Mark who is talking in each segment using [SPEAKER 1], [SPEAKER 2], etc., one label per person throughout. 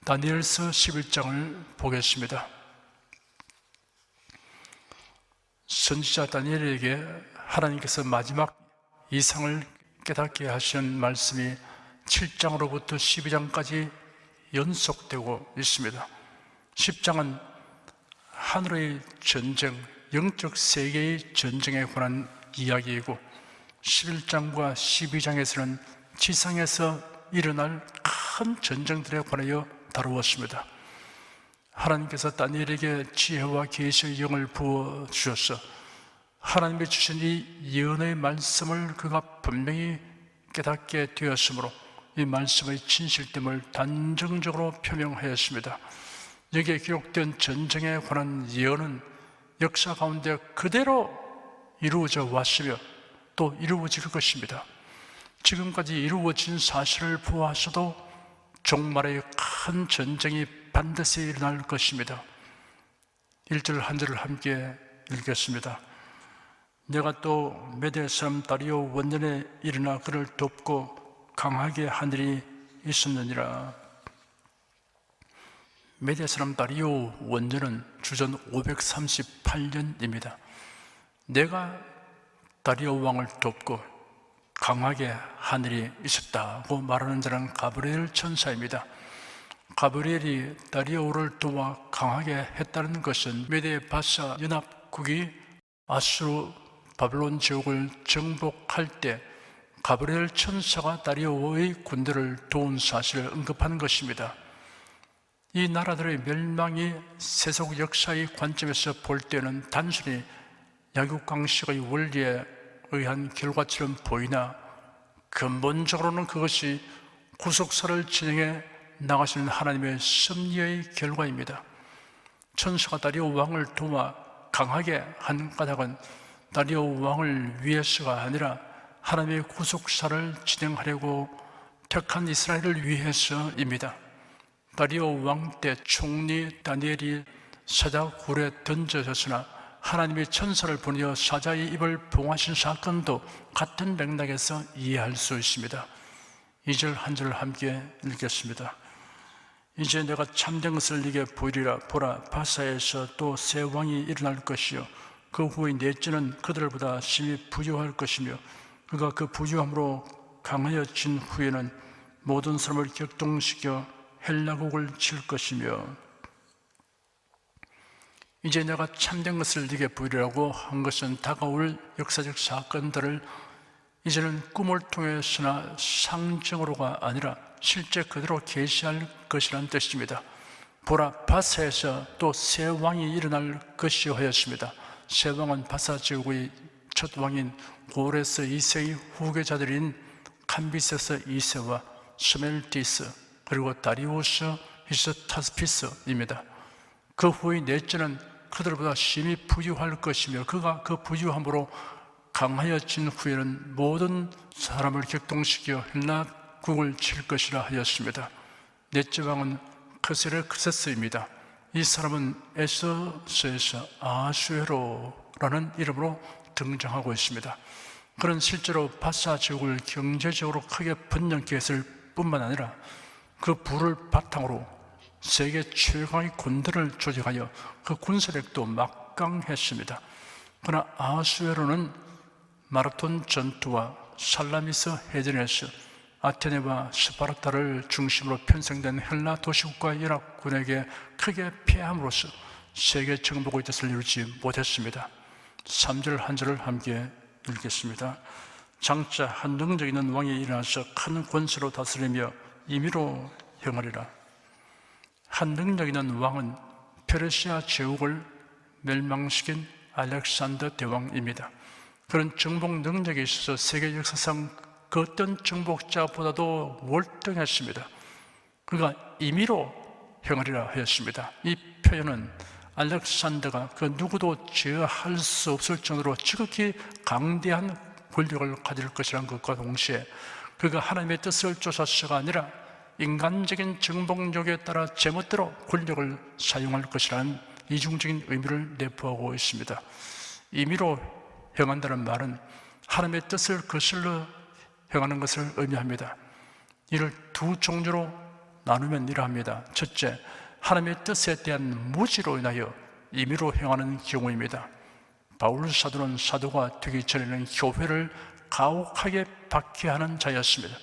[SPEAKER 1] 다니엘서 11장을 보겠습니다. 선지자 다니엘에게 하나님께서 마지막 이상을 깨닫게 하신 말씀이 7장으로부터 12장까지 연속되고 있습니다. 10장은 하늘의 전쟁, 영적 세계의 전쟁에 관한 이야기이고 11장과 12장에서는 지상에서 일어날 큰 전쟁들에 관하여 다루었습니다. 하나님께서 다니엘에게 지혜와 계시의 영을 부어주셔서 하나님이 주신 이 예언의 말씀을 그가 분명히 깨닫게 되었으므로 이 말씀의 진실됨을 단정적으로 표명하였습니다. 여기에 기록된 전쟁에 관한 예언은 역사 가운데 그대로 이루어져 왔으며 또 이루어질 것입니다. 지금까지 이루어진 사실을 보아서도 종말의 큰 전쟁이 반드시 일어날 것입니다. 1절 한 절을 함께 읽겠습니다. 내가 또 메대 사람 다리오 원년에 일어나 그를 돕고 강하게 한 일이 있었느니라. 메대 사람 다리오 원년은 주전 538년입니다. 내가 다리오 왕을 돕고 강하게 한 일이 있었다고 말하는 자는 가브리엘 천사입니다. 가브리엘이 다리오를 도와 강하게 했다는 것은 메대 바사 연합국이 아수르 바벨론 제국을 정복할 때 가브리엘 천사가 다리오의 군대를 도운 사실을 언급하는 것입니다. 이 나라들의 멸망이 세속 역사의 관점에서 볼 때는 단순히 약육강식의 원리에 의한 결과처럼 보이나 근본적으로는 그것이 구속사를 진행해 나가시는 하나님의 섭리의 결과입니다. 천사가 다리오 왕을 도와 강하게 한 까닭은 다리오 왕을 위해서가 아니라 하나님의 구속사를 진행하려고 택한 이스라엘을 위해서입니다. 다리오 왕 때 총리 다니엘이 사자 굴에 던져졌으나 하나님의 천사를 보내어 사자의 입을 봉하신 사건도 같은 맥락에서 이해할 수 있습니다. 2절 한 절을 함께 읽겠습니다. 이제 내가 참된 것을 네게 보이리라. 보라, 바사에서 또 새 왕이 일어날 것이요 그 후의 넷째는 그들보다 심히 부유할 것이며 그가 그 부유함으로 강하여진 후에는 모든 사람을 격동시켜 헬라국을 칠 것이며. 이제 내가 참된 것을 네게 보이리라고 한 것은 다가올 역사적 사건들을 이제는 꿈을 통해서나 상징으로가 아니라 실제 그대로 계시할 것이라는 뜻입니다. 보라, 바사에서 또 새 왕이 일어날 것이요 하였습니다. 새 왕은 바사 제국의 첫 왕인 고레스 2세의 후계자들인 캄비세스 2세와 스멜티스 그리고 다리우스 히스타스피스입니다. 그 후의 넷째는 그들보다 심히 부유할 것이며 그가 그 부유함으로 강하여진 후에는 모든 사람을 격동시켜 헬라국을 칠 것이라 하였습니다. 넷째 왕은 크세르크세스입니다. 이 사람은 에서스에서 아수에로라는 이름으로 등장하고 있습니다. 그는 실제로 바사 제국을 경제적으로 크게 번영케 했을 뿐만 아니라 그 부를 바탕으로 세계 최강의 군대를 조직하여 그 군사력도 막강했습니다. 그러나 아수에로는 마라톤 전투와 살라미스 해전에서 아테네와 스파르타를 중심으로 편성된 헬라 도시국과 연합군에게 크게 패함으로써 세계 정복의 뜻을 이루지 못했습니다. 3절 한 절을 함께 읽겠습니다. 장차 한 능력 있는 왕이 일어나서 큰 권세로 다스리며 임의로 행하리라. 한 능력 있는 왕은 페르시아 제국을 멸망시킨 알렉산더 대왕입니다. 그런 정복 능력에 있어서 세계 역사상 그 어떤 정복자보다도 월등했습니다. 그가 임의로 행하리라 하였습니다. 이 표현은 알렉산더가 그 누구도 제어할 수 없을 정도로 지극히 강대한 권력을 가질 것이라는 것과 동시에 그가 하나님의 뜻을 쫓아서가 아니라 인간적인 정복력에 따라 제멋대로 권력을 사용할 것이라는 이중적인 의미를 내포하고 있습니다. 임의로 행한다는 말은 하나님의 뜻을 거슬러 행하는 것을 의미합니다. 이를 두 종류로 나누면 이러합니다. 첫째, 하나님의 뜻에 대한 무지로 인하여 임의로 행하는 경우입니다. 바울 사도는 사도가 되기 전에는 교회를 가혹하게 박해하는 자였습니다.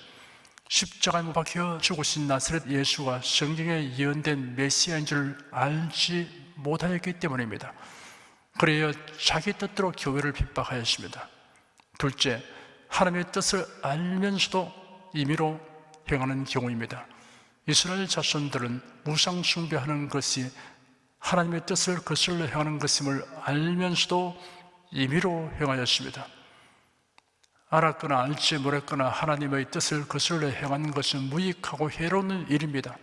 [SPEAKER 1] 십자가에 못 박혀 죽으신 나사렛 예수가 성경에 예언된 메시아인 줄 알지 못하였기 때문입니다. 그래야 자기 뜻대로 교회를 핍박하였습니다. 둘째, 하나님의 뜻을 알면서도 임의로 행하는 경우입니다. 이스라엘 자손들은 우상 숭배하는 것이 하나님의 뜻을 거슬러 행하는 것임을 알면서도 임의로 행하였습니다. 알았거나 알지 못했거나 하나님의 뜻을 거슬러 행하는 것은 무익하고 해로운 일입니다.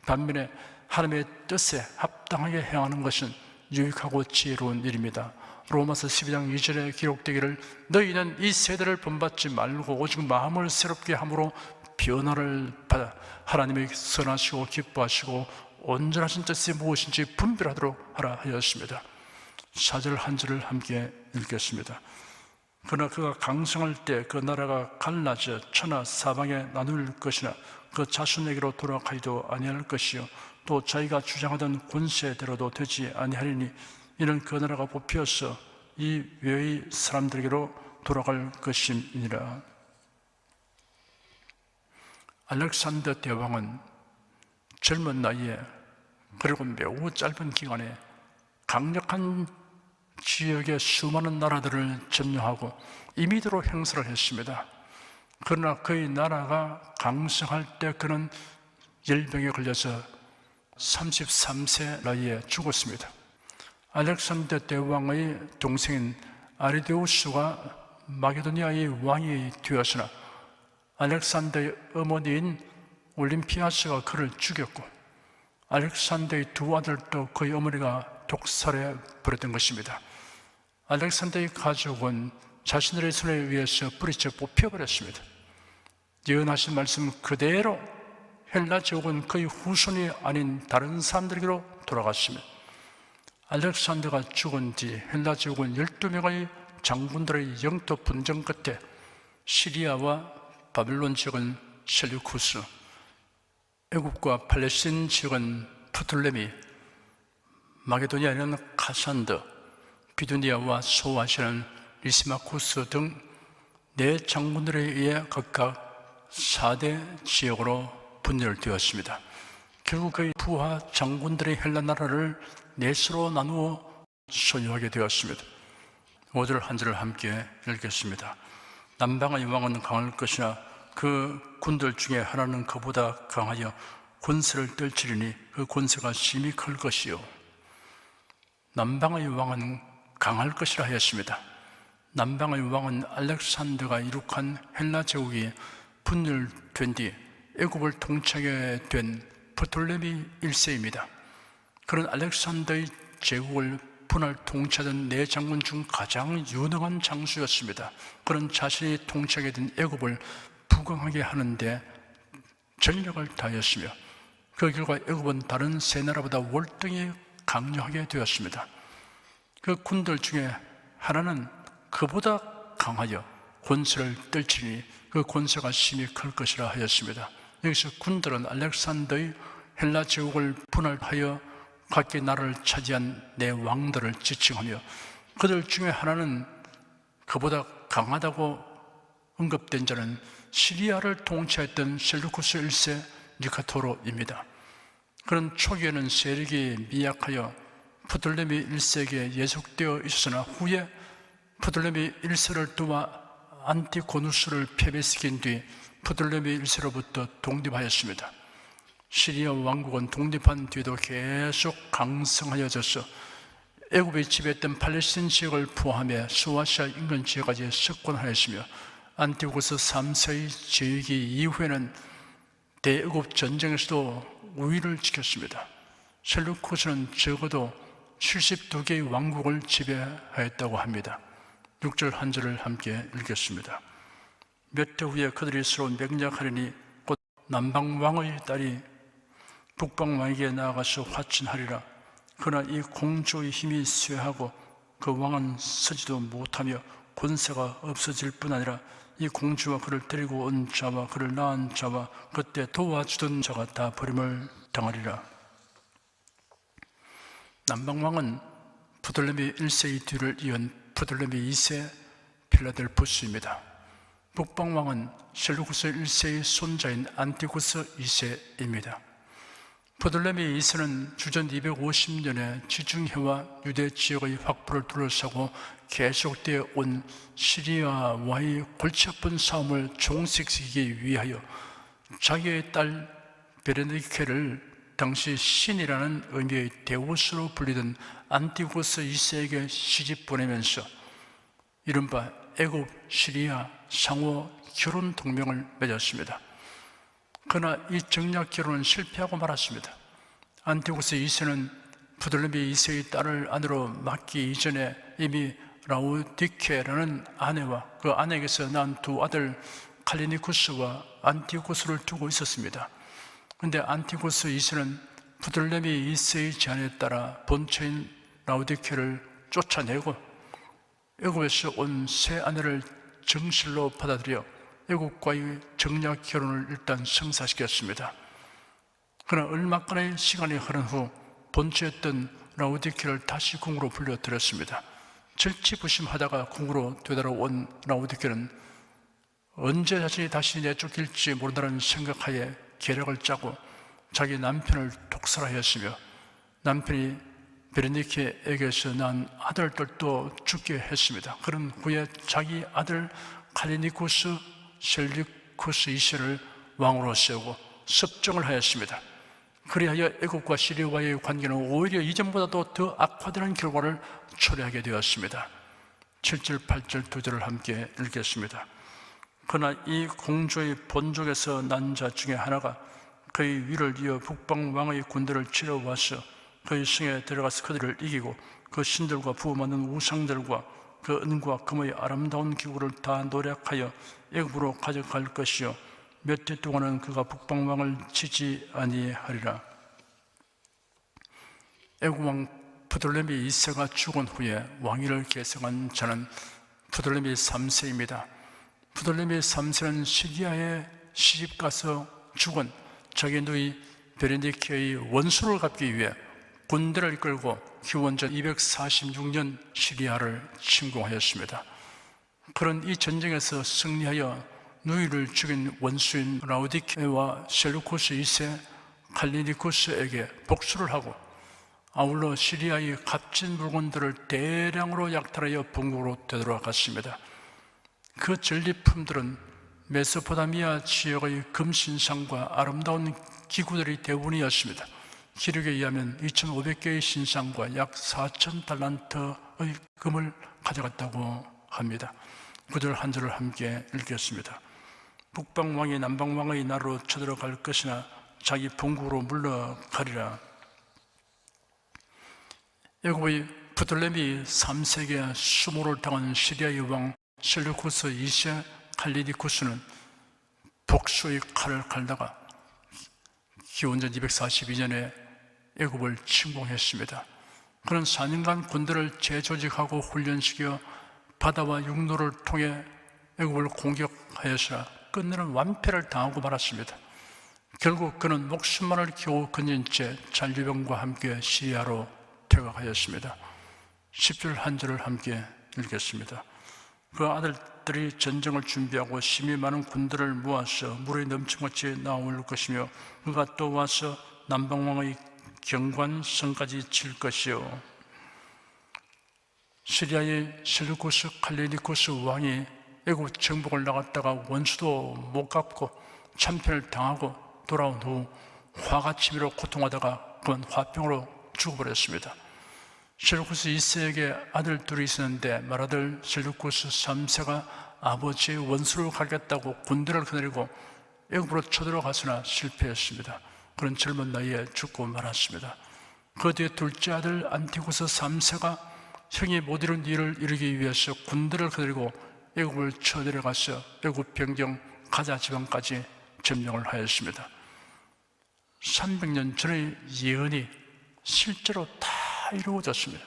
[SPEAKER 1] 반면에 하나님의 뜻에 합당하게 행하는 것은 유익하고 지혜로운 일입니다. 로마서 12장 2절에 기록되기를 너희는 이 세대를 본받지 말고 오직 마음을 새롭게 함으로 변화를 받아 하나님의 선하시고 기뻐하시고 온전하신 뜻이 무엇인지 분별하도록 하라 하였습니다. 4절 한 절을 함께 읽겠습니다. 그러나 그가 강성할 때 그 나라가 갈라져 천하 사방에 나눌 것이나 그 자손에게로 돌아가기도 아니할 것이요 또 자기가 주장하던 권세대로도 되지 아니하리니 이는 그 나라가 뽑혀서 이 외의 사람들에게로 돌아갈 것임이니라. 알렉산더 대왕은 젊은 나이에 그리고 매우 짧은 기간에 강력한 지역의 수많은 나라들을 점령하고 임의대로 행사를 했습니다. 그러나 그의 나라가 강성할 때 그는 열병에 걸려서 33세 나이에 죽었습니다. 알렉산더 대왕의 동생인 아리데우스가 마게도니아의 왕이 되었으나 알렉산더의 어머니인 올림피아스가 그를 죽였고 알렉산더의 두 아들도 그의 어머니가 독살해 버렸던 것입니다. 알렉산더의 가족은 자신들의 손에 의해서 뿌리쳐 뽑혀버렸습니다. 예언하신 말씀 그대로 헬라 제국은 그의 후손이 아닌 다른 사람들에게로 돌아갔습니다. 알렉산더가 죽은 뒤 헬라 제국은 12명의 장군들의 영토 분쟁 끝에 시리아와 바벨론 지역은 셀루쿠스, 애굽과 팔레스틴 지역은 프톨레미, 마게도니아는 카산더, 비두니아와 소아시아는 리시마쿠스 등 네 장군들에 의해 각각 4대 지역으로 분열되었습니다. 결국 그의 부하 장군들의 헬라 나라를 넷으로 나누어 소유하게 되었습니다. 5절 한 절을 함께 읽겠습니다. 남방의 왕은 강할 것이나 그 군들 중에 하나는 그보다 강하여 권세를 떨치리니 그 권세가 심히 클 것이요. 남방의 왕은 강할 것이라 하였습니다. 남방의 왕은 알렉산더가 이룩한 헬라 제국이 분열된 뒤 애굽을 통치하게 된 프톨레미 1세입니다. 그런 알렉산더의 제국을 분할 통치하던 네 장군 중 가장 유능한 장수였습니다. 그런 자신이 통치하게 된 애굽을 부강하게 하는데 전력을 다하였으며 그 결과 애굽은 다른 세 나라보다 월등히 강력하게 되었습니다. 그 군들 중에 하나는 그보다 강하여 권세를 떨치니 그 권세가 심히 클 것이라 하였습니다. 여기서 군들은 알렉산더의 헬라 제국을 분할하여 각기 나라를 차지한 네 왕들을 지칭하며 그들 중에 하나는 그보다 강하다고 언급된 자는 시리아를 통치했던 셀루쿠스 1세 니카토르입니다. 그는 초기에는 세력이 미약하여 프톨레미 1세에게 예속되어 있었으나 후에 프톨레미 1세를 도와 안티고누스를 패배시킨 뒤 프톨레미 1세로부터 독립하였습니다. 시리아 왕국은 독립한 뒤에도 계속 강성하여져서 애굽이 지배했던 팔레스틴 지역을 포함해 소아시아 인근 지역까지 석권하였으며 안티고스 3세의 제위기 이후에는 대애굽 전쟁에서도 우위를 지켰습니다. 셀루쿠스는 적어도 72개의 왕국을 지배하였다고 합니다. 6절 한 절을 함께 읽겠습니다. 몇 해 후에 그들이 서로 맹약하리니 곧 남방왕의 딸이 북방왕에게 나아가서 화친하리라. 그러나 이 공주의 힘이 쇠하고 그 왕은 서지도 못하며 권세가 없어질 뿐 아니라 이 공주와 그를 데리고 온 자와 그를 낳은 자와 그때 도와주던 자가 다 버림을 당하리라. 남방왕은 부돌레미 1세의 뒤를 이은 부돌레미 2세 필라델포스입니다. 북방왕은 셀루쿠스 1세의 손자인 안티고스 2세입니다. 부돌레미 2세는 주전 250년에 지중해와 유대 지역의 확보를 둘러싸고 계속되어 온 시리아와의 골치 아픈 싸움을 종식시키기 위하여 자기의 딸 베르니케를 당시 신이라는 의미의 데우스로 불리던 안티고스 2세에게 시집 보내면서 이른바 애굽 시리아 상호 결혼 동맹을 맺었습니다. 그러나 이 정략 결혼은 실패하고 말았습니다. 안티고스 2세는 부돌레미 2세의 딸을 아내로 맡기 이전에 이미 라우디케라는 아내와 그 아내에게서 낳은 두 아들 칼리니쿠스와 안티고스를 두고 있었습니다. 그런데 안티고스 2세는 부돌레미 2세의 제안에 따라 본처인 라우디케를 쫓아내고 애굽에서 온 새 아내를 정실로 받아들여 애굽과의 정략 결혼을 일단 성사시켰습니다. 그러나 얼마간의 시간이 흐른 후 본처였던 라우디케를 다시 궁으로 불러들였습니다. 절치부심하다가 궁으로 되돌아온 라우디케는 언제 자신이 다시 내쫓길지 모른다는 생각하에 계략을 짜고 자기 남편을 독살하였으며 남편이 베르니케에게서 낳은 아들들도 죽게 했습니다. 그런 후에 자기 아들 칼리니쿠스 셀류쿠스 2세를 왕으로 세우고 섭정을 하였습니다. 그리하여 애굽과 시리아와의 관계는 오히려 이전보다도 더 악화되는 결과를 초래하게 되었습니다. 7절, 8절, 2절을 함께 읽겠습니다. 그러나 이 공주의 본족에서 난 자 중에 하나가 그의 위를 이어 북방 왕의 군대를 치러 와서 그의 성에 들어가서 그들을 이기고 그 신들과 부어맞는 우상들과 그 은과 금의 아름다운 기구를 다 노력하여 애굽으로 가져갈 것이요 몇 해 동안은 그가 북방 왕을 치지 아니하리라. 애굽 왕 부돌레미 2세가 죽은 후에 왕위를 계승한 자는 부돌레미 3세입니다. 부돌레미 3세는 시리아에 시집가서 죽은 자기 누이 베르니케의 원수를 갚기 위해 군대를 이끌고 기원전 246년 시리아를 침공하였습니다. 그런 이 전쟁에서 승리하여 누이를 죽인 원수인 라우디케와 셀루쿠스 2세 칼리니쿠스에게 복수를 하고 아울러 시리아의 값진 물건들을 대량으로 약탈하여 본국으로 되돌아갔습니다. 그 전리품들은 메소포타미아 지역의 금신상과 아름다운 기구들이 대부분이었습니다. 기록에 의하면 2,500개의 신상과 약 4,000달란트의 금을 가져갔다고 합니다. 구절 한 절을 함께 읽겠습니다. 북방왕이 남방왕의 나라로 쳐들어갈 것이나 자기 본국으로 물러가리라. 애굽의 부돌레미 3세기에 수모를 당한 시리아의 왕 셀루쿠스 2세 칼리니쿠스는 복수의 칼을 갈다가 기원전 242년에 애굽을 침공했습니다. 그는 4년간 군대를 재조직하고 훈련시켜 바다와 육로를 통해 애굽을 공격하여서 끝내는 완패를 당하고 말았습니다. 결국 그는 목숨만을 겨우 건진 채 잔류병과 함께 시리아로 퇴각하였습니다. 10절 한 절을 함께 읽겠습니다. 그 아들들이 전쟁을 준비하고 심히 많은 군대를 모아서 물이 넘침같이 나올 것이며 그가 또 와서 남방왕의 경관성까지 칠 것이요 시리아의 셀루쿠스 칼리니쿠스 왕이 애굽 정복을 나갔다가 원수도 못 갚고 참패를 당하고 돌아온 후 화가 치밀어 고통하다가 그건 화병으로 죽어버렸습니다. 셀루쿠스 2세에게 아들 둘이 있었는데 맏아들 셀루쿠스 3세가 아버지의 원수를 가겠다고 군대를 거느리고 애굽으로 쳐들어갔으나 실패했습니다. 그런 젊은 나이에 죽고 말았습니다. 그 뒤에 둘째 아들 안티고스 3세가 형이 못 이룬 일을 이루기 위해서 군대를 거느리고 애굽을 쳐들어가서 애굽 변경 가자 지방까지 점령을 하였습니다. 300년 전의 예언이 실제로 다 이루어졌습니다.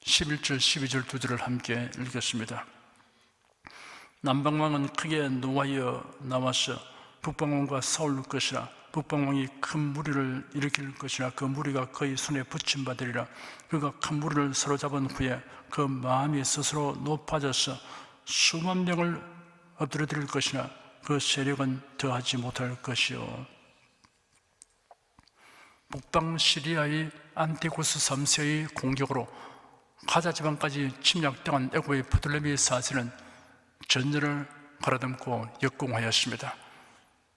[SPEAKER 1] 11절, 12절 두 절을 함께 읽겠습니다. 남방왕은 크게 노하여 나와서 북방왕과 싸울 것이라. 북방왕이 큰 무리를 일으킬 것이라. 그 무리가 그의 손에 붙임받으리라. 그가 큰 무리를 사로잡은 후에 그 마음이 스스로 높아져서 수만 명을 엎드려드릴 것이나 그 세력은 더하지 못할 것이요. 북방 시리아의 안티고스 3세의 공격으로 가자 지방까지 침략당한 애국의 프톨레미 4세는 전열을 갈아듬고 역공하였습니다.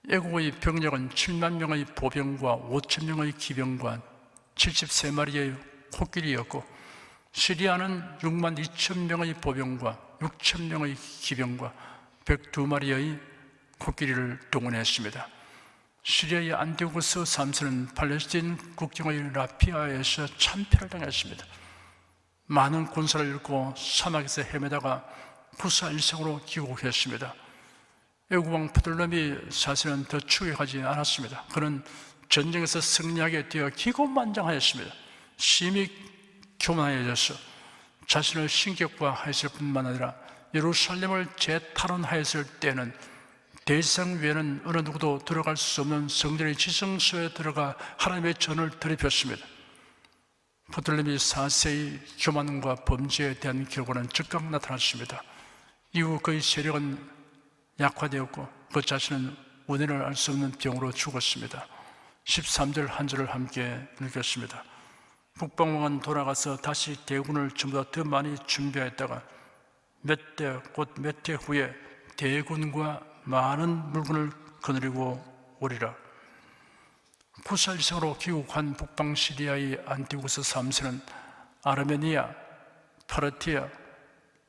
[SPEAKER 1] 애국의 병력은 7만 명의 보병과 5천 명의 기병과 73마리의 코끼리였고, 시리아는 6만 2천 명의 보병과 6천 명의 기병과 102마리의 코끼리를 동원했습니다. 시리아의 안티고스 3세는 팔레스틴 국경의 라피아에서 참패를 당했습니다. 많은 군사를 잃고 사막에서 헤매다가 후사 일성으로 귀국했습니다. 애국왕 프톨레미 4세는 더 추격하지 않았습니다. 그는 전쟁에서 승리하게 되어 기고만장하였습니다. 심히 교만해져서 자신을 신격화했을 뿐만 아니라 예루살렘을 재탈원하였을 때는 대상 외에는 어느 누구도 들어갈 수 없는 성전의 지성소에 들어가 하나님의 전을 드리켰습니다. 프톨레미 4세의 교만과 범죄에 대한 결과는 즉각 나타났습니다. 이후 그의 세력은 약화되었고 그 자신은 원인을 알 수 없는 병으로 죽었습니다. 13절 한 절을 함께 읽겠습니다. 북방왕은 돌아가서 다시 대군을 전부 더 많이 준비했다가 몇 해 후에 대군과 많은 물건을 거느리고 오리라. 쿠살성으로 귀국한 북방 시리아의 안티고스 3세는 아르메니아, 파르티아,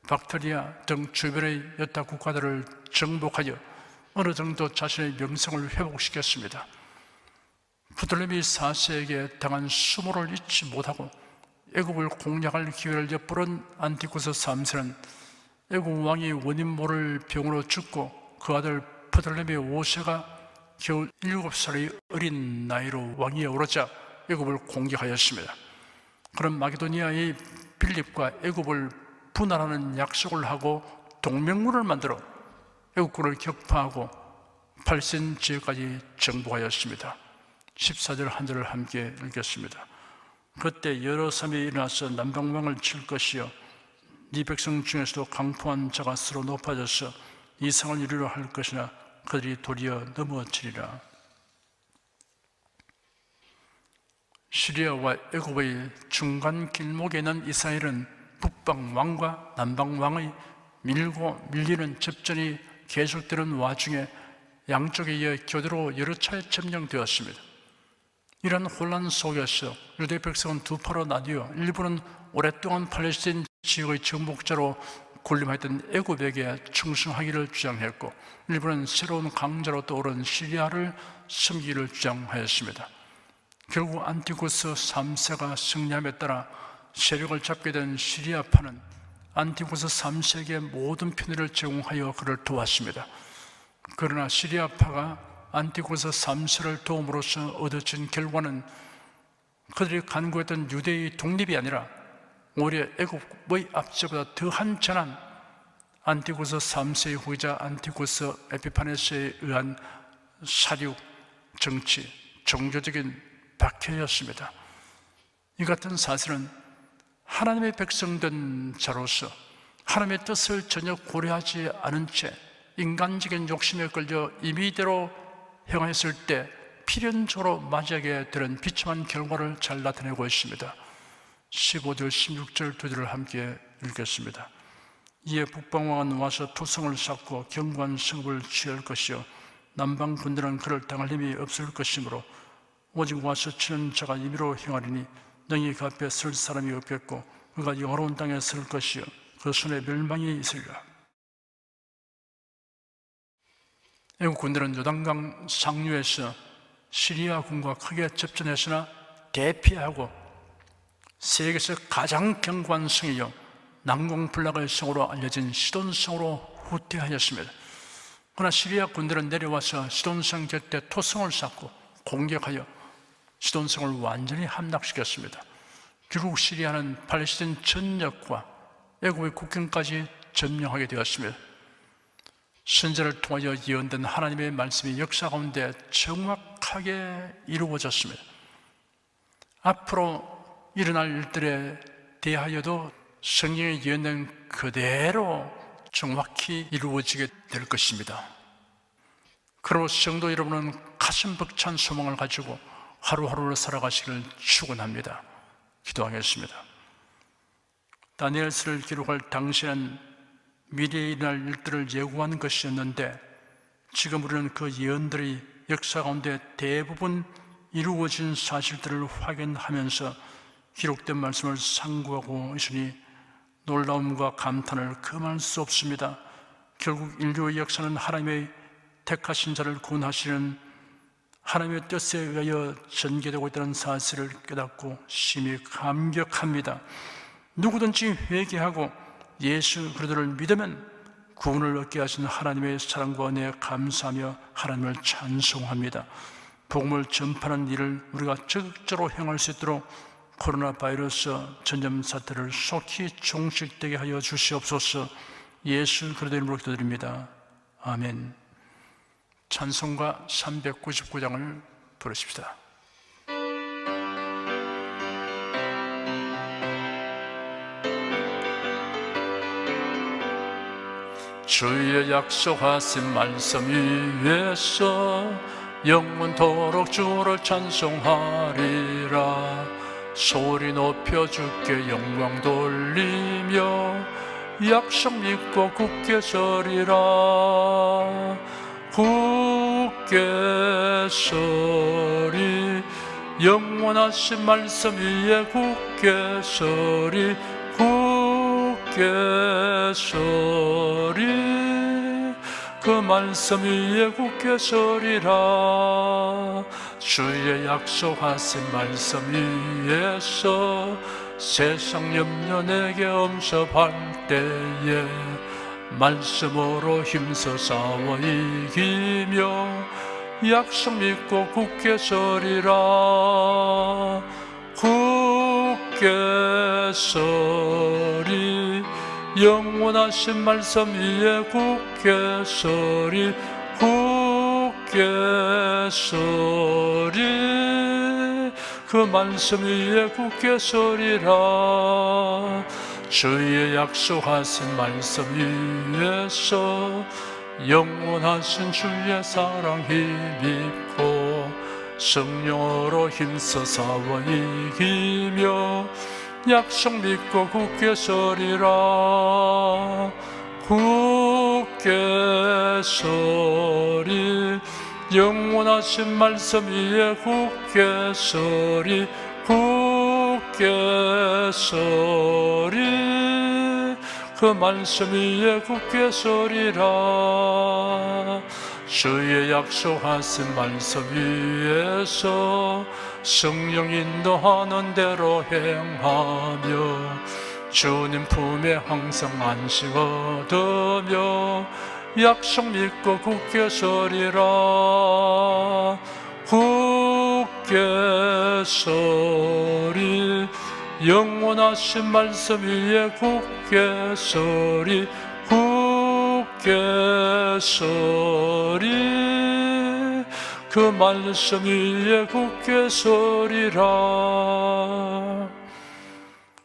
[SPEAKER 1] 박트리아 등 주변의 여타 국가들을 정복하여 어느 정도 자신의 명성을 회복시켰습니다. 프톨레미 4세에게 당한 수모를 잊지 못하고 애국을 공략할 기회를 엿보는 안티고스 3세는 애국 왕이 원인 모를 병으로 죽고 그 아들 프톨레미 5세가 겨우 7살의 어린 나이로 왕위에 오르자 애국을 공격하였습니다. 그런 마게도니아의 빌립과 애국을 분할하는 약속을 하고 동맹군을 만들어 애국군을 격파하고 팔신 지역까지 정복하였습니다. 14절 한 절을 함께 읽겠습니다. 그때 여러 사람이 일어나서 남방왕을 칠 것이요 네 백성 중에서도 강포한 자가 스스로 높아져서 이상을 이루려 할 것이나 그들이 도리어 넘어지리라. 시리아와 애굽의 중간 길목에 있는 이스라엘은 북방 왕과 남방 왕의 밀고 밀리는 접전이 계속되는 와중에 양쪽에 이어 교대로 여러 차례 점령되었습니다. 이런 혼란 속에서 유대 백성은 두 파로 나뉘어 일부는 오랫동안 팔레스틴 지역의 정복자로 군림했던 애굽에게 충성하기를 주장했고, 일부는 새로운 강자로 떠오른 시리아를 섬기기를 주장하였습니다. 결국 안티고스 3세가 승리함에 따라 세력을 잡게 된 시리아파는 안티고스 3세에게 모든 편의를 제공하여 그를 도왔습니다. 그러나 시리아파가 안티고스 3세를 도움으로써 얻어진 결과는 그들이 간구했던 유대의 독립이 아니라 오히려 애굽의 압제보다 더한 전한 안티고스 3세의 후계자 안티고스 에피파네스에 의한 사륙, 정치, 종교적인 박해였습니다. 이 같은 사실은 하나님의 백성된 자로서 하나님의 뜻을 전혀 고려하지 않은 채 인간적인 욕심에 걸려 임의대로 행하였을 때 필연적으로 맞이하게 되는 비참한 결과를 잘 나타내고 있습니다. 15절, 16절 두 절을 함께 읽겠습니다. 이에 북방왕은 와서 투성을 쌓고 견고한 성읍을 취할 것이요 남방 군대는 그를 당할 힘이 없을 것이므로 오직 와서 치는 자가 임의로 행하리니 능히 그 앞에 설 사람이 없겠고 그가 영화로운 땅에 설 것이요 그 손에 멸망이 있으리라. 애국 군대는 요단강 상류에서 시리아 군과 크게 접전했으나 대피하고 세계에서 가장 견고한 성이요 난공불락의 성으로 알려진 시돈성으로 후퇴하였습니다. 그러나 시리아 군대는 내려와서 시돈성 곁에 토성을 쌓고 공격하여 시돈성을 완전히 함락시켰습니다. 결국 시리아는 팔레스틴 전역과 애굽의 국경까지 점령하게 되었습니다. 선지자를 통하여 예언된 하나님의 말씀이 역사 가운데 정확하게 이루어졌습니다. 앞으로 일어날 일들에 대하여도 성경에 예언된 그대로 정확히 이루어지게 될 것입니다. 그러므로 성도 여러분은 가슴 벅찬 소망을 가지고 하루하루를 살아가시기를 축원합니다. 기도하겠습니다. 다니엘서를 기록할 당시에는 미래에 일어날 일들을 예고한 것이었는데 지금 우리는 그 예언들이 역사 가운데 대부분 이루어진 사실들을 확인하면서 기록된 말씀을 상고하고 있으니 놀라움과 감탄을 금할 수 없습니다. 결국 인류의 역사는 하나님의 택하신 자를 구원하시는 하나님의 뜻에 의하여 전개되고 있다는 사실을 깨닫고 심히 감격합니다. 누구든지 회개하고 예수 그리스도를 믿으면 구원을 얻게 하신 하나님의 사랑과 은혜에 감사하며 하나님을 찬송합니다. 복음을 전파하는 일을 우리가 적극적으로 행할 수 있도록 코로나 바이러스 전염 사태를 속히 종식되게 하여 주시옵소서. 예수 그리스도 이름으로 기도드립니다. 아멘. 찬송가 399장을 부르십시다. 주의 약속하신 말씀 위에서 영원토록 주를 찬송하리라. 소리 높여 주께 영광 돌리며 약속 믿고 굳게 서리라. 굳게 서리 영원하신 말씀 위에 굳게 서리 굳게 서리 그 말씀 위에 굳게 서리라. 주의 약속하신 말씀 위에서 세상 염려 내게 엄습할 때에 말씀으로 힘써 싸워 이기며 약속 믿고 굳게 서리라. 굳게 서리 영원하신 말씀 위에 굳게 서리 굳게 서리 그 말씀 위에 굳게 서리라. 주의 약속하신 말씀 위에서 영원하신 주의 사랑 힘입고 성령으로 힘써 싸워 이기며 약속 믿고 굳게 서리라. 굳게 서리 영원하신 말씀 위에 굳게 서리 굳게 서리 그 말씀 위에 굳게 서리라. 주의 약속하신 말씀 위에서 성령 인도하는 대로 행하며 주님 품에 항상 안식 얻으며 약속 믿고 굳게 서리라. 굳게 서리 영원하신 말씀 위에 굳게 서리 굳게 서리 그 말씀 위에 굳게 서리라.